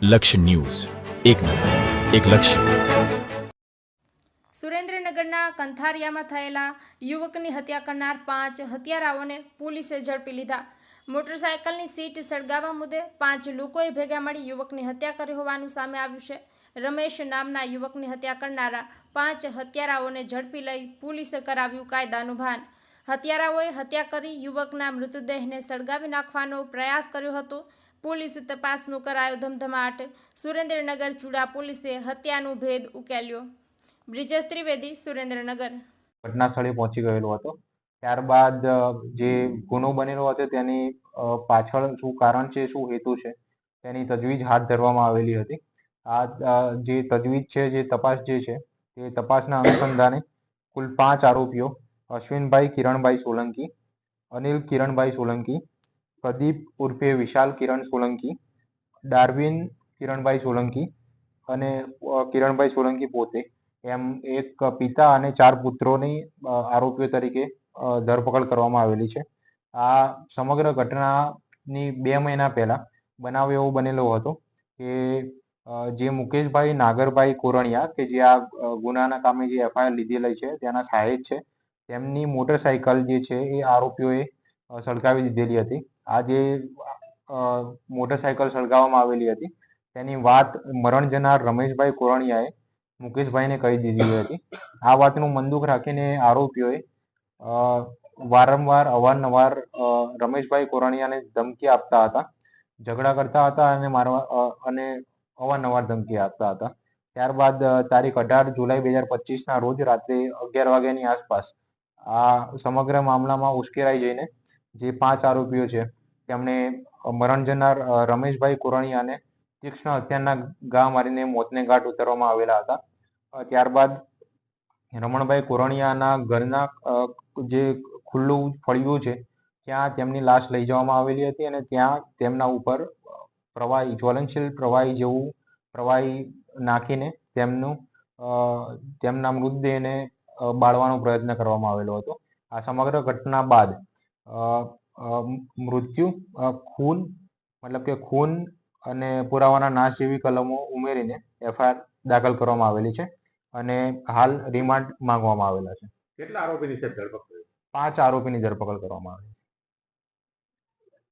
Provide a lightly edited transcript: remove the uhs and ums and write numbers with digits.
લક્ષ્ય ન્યૂઝ, એક નજર, એક લક્ષ્ય. સુરેન્દ્રનગરના કંથારિયામાં થયેલા યુવકની હત્યા કરનાર 5 હત્યારાઓને પોલીસે ઝડપી લીધા. મોટરસાયકલની સીટ સળગાવવા મુદ્દે 5 લોકોએ ભેગા મળી યુવકની હત્યા કરી હોવાનું સામે આવ્યું છે. રમેશ નામના યુવકની હત્યા કરનારા 5 હત્યારાઓને ઝડપી લઈ પોલીસે કરાવ્યું કાયદાનું ભાન. હત્યારાઓએ હત્યા કરી યુવકના મૃતદેહને સળગાવી નાખવાનો પ્રયાસ કર્યો હતો. પોલીસ તપાસનો કરાયો ધમધમાટ. સુરેન્દ્રનગર ચુડા પોલીસે હત્યાનો ભેદ ઉકેલ્યો. બ્રિજેશ ત્રિવેદી, સુરેન્દ્રનગર. ઘટના સ્થળે પહોંચી ગયેલો હતો. ત્યારબાદ જે ગુનો બનેલો હતો તેની પાછળ શું કારણ છે, શું હેતુ છે, તેની તજવીજ હાથ ધરવામાં આવેલી હતી. આ જે તજવીજ છે, જે તપાસ જે છે, તે તપાસના અનુસંધાને કુલ 5 આરોપીઓ અશ્વિનભાઈ કિરણભાઈ સોલંકી, અનિલ કિરણભાઈ સોલંકી, પ્રદીપ ઉર્ફે વિશાલ કિરણ સોલંકી, ડાર્વિન કિરણભાઈ સોલંકી અને કિરણભાઈ સોલંકી પોતે એમ એક પિતા અને 4 પુત્રોની આરોપીઓ તરીકે ધરપકડ કરવામાં આવેલી છે. આ સમગ્ર ઘટનાની 2 મહિના પહેલા બનાવ એવો બનેલો હતો કે જે મુકેશભાઈ નાગરભાઈ કોરણિયા કે જે આ ગુનાના કામે જે એફઆઈઆર લીધેલી છે તેના સહાયક છે, તેમની મોટરસાયકલ જે છે એ આરોપીઓએ સળગાવી દીધેલી હતી. આ જે મોટરસાયકલ સળગાવવામાં આવેલી હતી તેની વાત મરણ જનાર રમેશભાઈ કોરણિયાએ મુકેશભાઈને કહી દીધી હતી. આ વાતનું મનદુખ રાખીને આરોપીઓએ વારંવાર અવારનવાર રમેશભાઈ કોરણિયાને ધમકી આપતા હતા, ઝઘડા કરતા હતા અને અવારનવાર ધમકી આપતા હતા. ત્યારબાદ તારીખ 18 જુલાઈ 2025ના રોજ રાત્રે 11 વાગ્યાની આસપાસ આ સમગ્ર મામલામાં ઉશ્કેરાઈ જઈને જે 5 આરોપીઓ છે તેમણે મરણ જનાર રમેશભાઈ કોરણિયાને તીક્ષ્ણ હત્યાના ઘા મારીને મોતને ઘાટ ઉતારવામાં આવેલા હતા. ત્યારબાદ રમણભાઈ કોરણિયાના ઘરના જે ખુલ્લું ફળિયું છે ત્યાં તેમની લાશ લઈ જવામાં આવેલી હતી અને ત્યાં તેમના ઉપર પ્રવાહી જ્વલનશીલ પ્રવાહી જેવું પ્રવાહી નાખીને તેમના મૃતદેહને બાળવાનો પ્રયત્ન કરવામાં આવેલો હતો. આ સમગ્ર ઘટના બાદ મૃત્યુ, ખૂન મતલબ કે ખૂન અને પુરાવાના નાશ જેવી કલમો ઉમેરીને એફઆઈઆર દાખલ કરવામાં આવેલી છે અને હાલ રિમાન્ડ માંગવામાં આવેલા છે. કેટલા આરોપીની છે ધરપકડ? 5 આરોપીની ધરપકડ કરવામાં આવી.